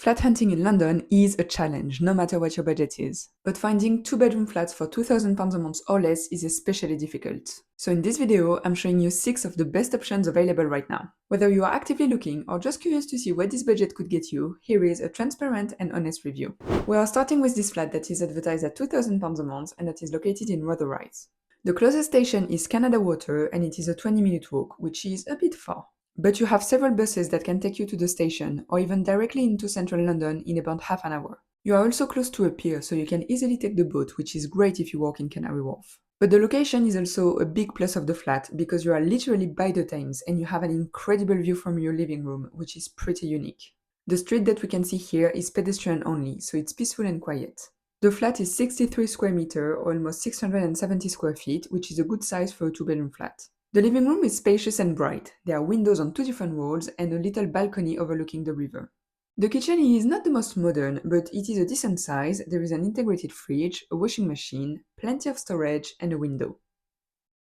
Flat hunting in London is a challenge, no matter what your budget is. But finding two-bedroom flats for £2,000 a month or less is especially difficult. So in this video, I'm showing you 6 of the best options available right now. Whether you are actively looking or just curious to see where this budget could get you, here is a transparent and honest review. We are starting with this flat that is advertised at £2,000 a month and that is located in Rotherhithe. The closest station is Canada Water and it is a 20-minute walk, which is a bit far. But you have several buses that can take you to the station, or even directly into central London in about half an hour. You are also close to a pier, so you can easily take the boat, which is great if you walk in Canary Wharf. But the location is also a big plus of the flat, because you are literally by the Thames and you have an incredible view from your living room, which is pretty unique. The street that we can see here is pedestrian only, so it's peaceful and quiet. The flat is 63 square meters, or almost 670 square feet, which is a good size for a two-bedroom flat. The living room is spacious and bright. There are windows on 2 different walls and a little balcony overlooking the river. The kitchen is not the most modern, but it is a decent size. There is an integrated fridge, a washing machine, plenty of storage, and a window.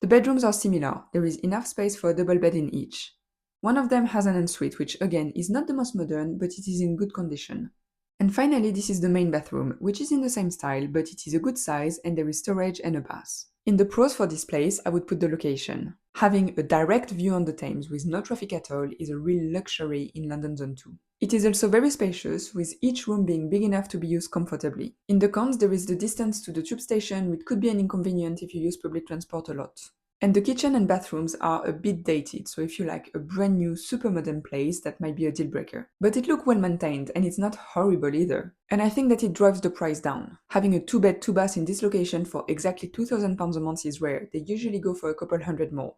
The bedrooms are similar. There is enough space for a double bed in each. One of them has an ensuite, which again is not the most modern, but it is in good condition. And finally, this is the main bathroom, which is in the same style, but it is a good size and there is storage and a bath. In the pros for this place, I would put the location. Having a direct view on the Thames with no traffic at all is a real luxury in London Zone 2. It is also very spacious, with each room being big enough to be used comfortably. In the cons, there is the distance to the tube station, which could be an inconvenience if you use public transport a lot. And the kitchen and bathrooms are a bit dated, so if you like a brand new, super modern place, that might be a deal breaker. But it looks well maintained, and it's not horrible either. And I think that it drives the price down. Having a 2-bed, 2-bath in this location for exactly £2,000 a month is rare. They usually go for a couple hundred more.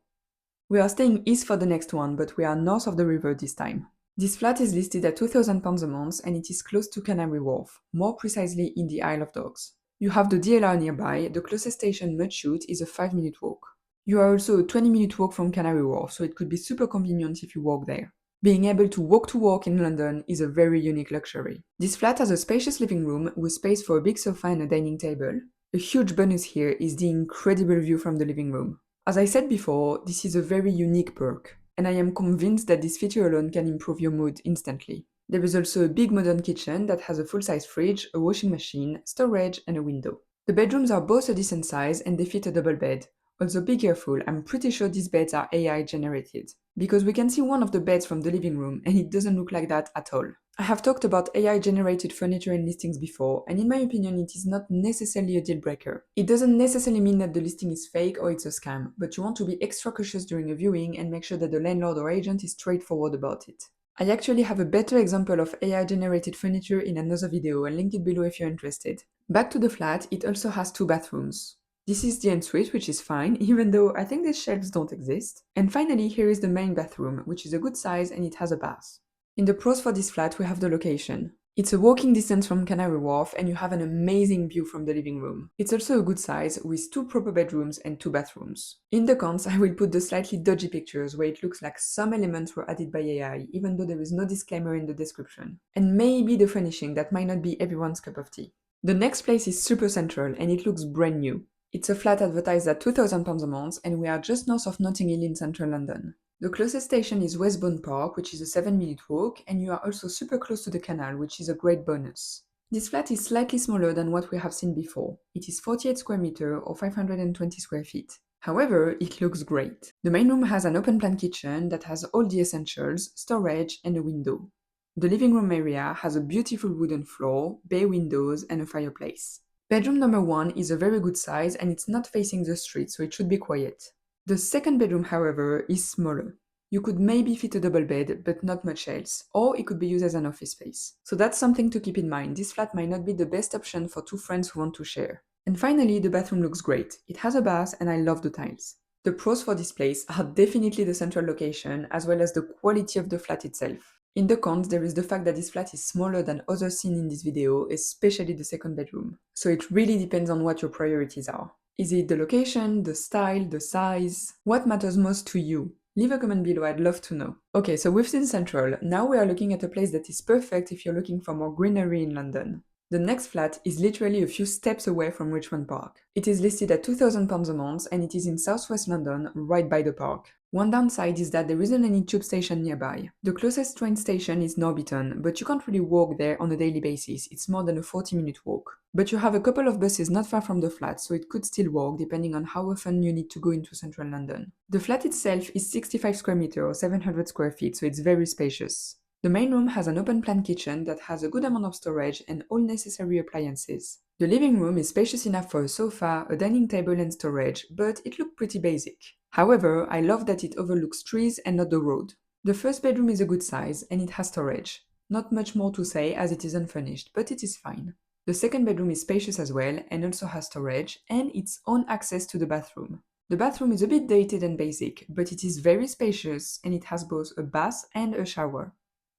We are staying east for the next one, but we are north of the river this time. This flat is listed at £2,000 a month, and it is close to Canary Wharf, more precisely in the Isle of Dogs. You have the DLR nearby. The closest station, Mudchute, is a 5-minute walk. You are also a 20-minute walk from Canary Wharf, so it could be super convenient if you walk there. Being able to walk in London is a very unique luxury. This flat has a spacious living room with space for a big sofa and a dining table. A huge bonus here is the incredible view from the living room. As I said before, this is a very unique perk, and I am convinced that this feature alone can improve your mood instantly. There is also a big modern kitchen that has a full-size fridge, a washing machine, storage, and a window. The bedrooms are both a decent size and they fit a double bed. Also be careful, I'm pretty sure these beds are AI generated, because we can see one of the beds from the living room and it doesn't look like that at all. I have talked about AI generated furniture in listings before, and in my opinion it is not necessarily a deal breaker. It doesn't necessarily mean that the listing is fake or it's a scam, but you want to be extra cautious during a viewing and make sure that the landlord or agent is straightforward about it. I actually have a better example of AI generated furniture in another video, I'll link it below if you're interested. Back to the flat, it also has 2 bathrooms. This is the ensuite, which is fine, even though I think these shelves don't exist. And finally, here is the main bathroom, which is a good size and it has a bath. In the pros for this flat, we have the location. It's a walking distance from Canary Wharf and you have an amazing view from the living room. It's also a good size with 2 proper bedrooms and 2 bathrooms. In the cons, I will put the slightly dodgy pictures where it looks like some elements were added by AI, even though there is no disclaimer in the description. And maybe the furnishing that might not be everyone's cup of tea. The next place is super central and it looks brand new. It's a flat advertised at £2,000 a month and we are just north of Notting Hill in central London. The closest station is Richmond Park, which is a 7-minute walk, and you are also super close to the canal, which is a great bonus. This flat is slightly smaller than what we have seen before. It is 48 square meters or 520 square feet. However, it looks great. The main room has an open-plan kitchen that has all the essentials, storage, and a window. The living room area has a beautiful wooden floor, bay windows, and a fireplace. Bedroom number 1 is a very good size and it's not facing the street, so it should be quiet. The second bedroom, however, is smaller. You could maybe fit a double bed, but not much else, or it could be used as an office space. So that's something to keep in mind. This flat might not be the best option for 2 friends who want to share. And finally, the bathroom looks great. It has a bath and I love the tiles. The pros for this place are definitely the central location, as well as the quality of the flat itself. In the cons, there is the fact that this flat is smaller than others seen in this video, especially the second bedroom. So it really depends on what your priorities are. Is it the location, the style, the size? What matters most to you? Leave a comment below, I'd love to know. Okay, so we've seen Central. Now we are looking at a place that is perfect if you're looking for more greenery in London. The next flat is literally a few steps away from Richmond Park. It is listed at £2,000 a month and it is in southwest London, right by the park. One downside is that there isn't any tube station nearby. The closest train station is Norbiton, but you can't really walk there on a daily basis, it's more than a 40-minute walk. But you have a couple of buses not far from the flat, so it could still work depending on how often you need to go into central London. The flat itself is 65 square meters or 700 square feet, so it's very spacious. The main room has an open-plan kitchen that has a good amount of storage and all necessary appliances. The living room is spacious enough for a sofa, a dining table and storage, but it looked pretty basic. However, I love that it overlooks trees and not the road. The first bedroom is a good size and it has storage. Not much more to say as it is unfurnished, but it is fine. The second bedroom is spacious as well and also has storage and its own access to the bathroom. The bathroom is a bit dated and basic, but it is very spacious and it has both a bath and a shower.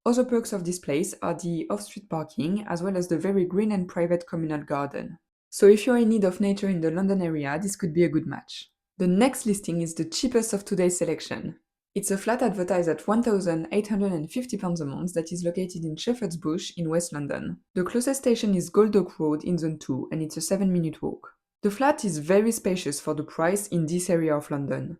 Other perks of this place are the off-street parking as well as the very green and private communal garden. So if you're in need of nature in the London area, this could be a good match. The next listing is the cheapest of today's selection. It's a flat advertised at £1,850 a month that is located in Shepherd's Bush in West London. The closest station is Gold Oak Road in Zone 2 and it's a 7-minute walk. The flat is very spacious for the price in this area of London.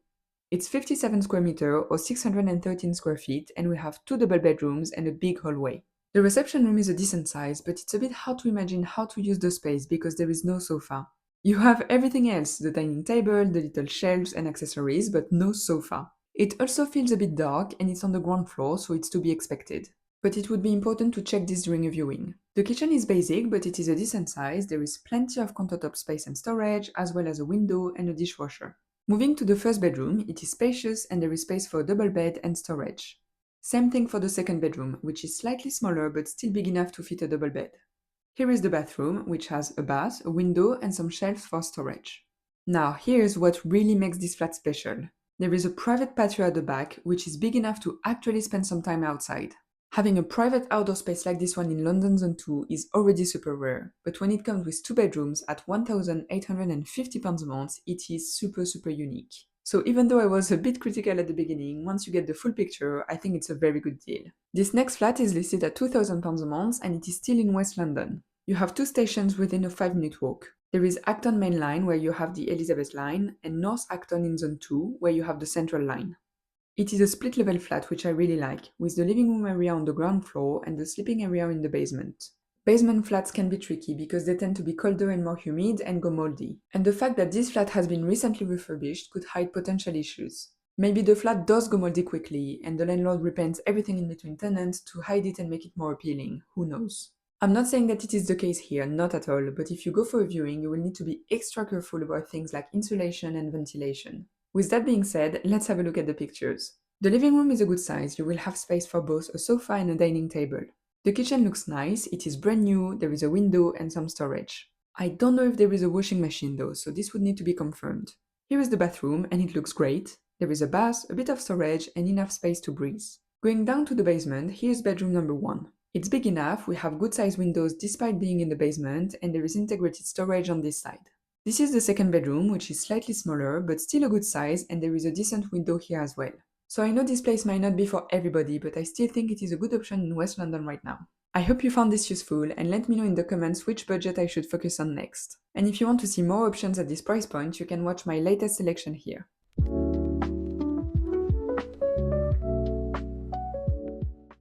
It's 57 square meters or 613 square feet and we have 2 double bedrooms and a big hallway. The reception room is a decent size, but it's a bit hard to imagine how to use the space because there is no sofa. You have everything else, the dining table, the little shelves and accessories, but no sofa. It also feels a bit dark and it's on the ground floor, so it's to be expected. But it would be important to check this during a viewing. The kitchen is basic, but it is a decent size. There is plenty of countertop space and storage, as well as a window and a dishwasher. Moving to the first bedroom, it is spacious and there is space for a double bed and storage. Same thing for the second bedroom, which is slightly smaller but still big enough to fit a double bed. Here is the bathroom, which has a bath, a window and some shelves for storage. Now here's what really makes this flat special. There is a private patio at the back, which is big enough to actually spend some time outside. Having a private outdoor space like this one in London Zone 2 is already super rare, but when it comes with 2 bedrooms at £1,850 a month, it is super unique. So even though I was a bit critical at the beginning, once you get the full picture, I think it's a very good deal. This next flat is listed at £2,000 a month and it is still in West London. You have 2 stations within a 5-minute walk. There is Acton Main Line where you have the Elizabeth Line and North Acton in Zone 2 where you have the Central Line. It is a split-level flat which I really like, with the living room area on the ground floor and the sleeping area in the basement. Basement flats can be tricky because they tend to be colder and more humid and go moldy. And the fact that this flat has been recently refurbished could hide potential issues. Maybe the flat does go moldy quickly and the landlord repaints everything in between tenants to hide it and make it more appealing, who knows. I'm not saying that it is the case here, not at all, but if you go for a viewing, you will need to be extra careful about things like insulation and ventilation. With that being said, let's have a look at the pictures. The living room is a good size, you will have space for both a sofa and a dining table. The kitchen looks nice, it is brand new, there is a window and some storage. I don't know if there is a washing machine though, so this would need to be confirmed. Here is the bathroom and it looks great. There is a bath, a bit of storage and enough space to breathe. Going down to the basement, here's bedroom number 1. It's big enough, we have good sized windows despite being in the basement, and there is integrated storage on this side. This is the second bedroom, which is slightly smaller, but still a good size, and there is a decent window here as well. So I know this place might not be for everybody, but I still think it is a good option in West London right now. I hope you found this useful, and let me know in the comments which budget I should focus on next. And if you want to see more options at this price point, you can watch my latest selection here.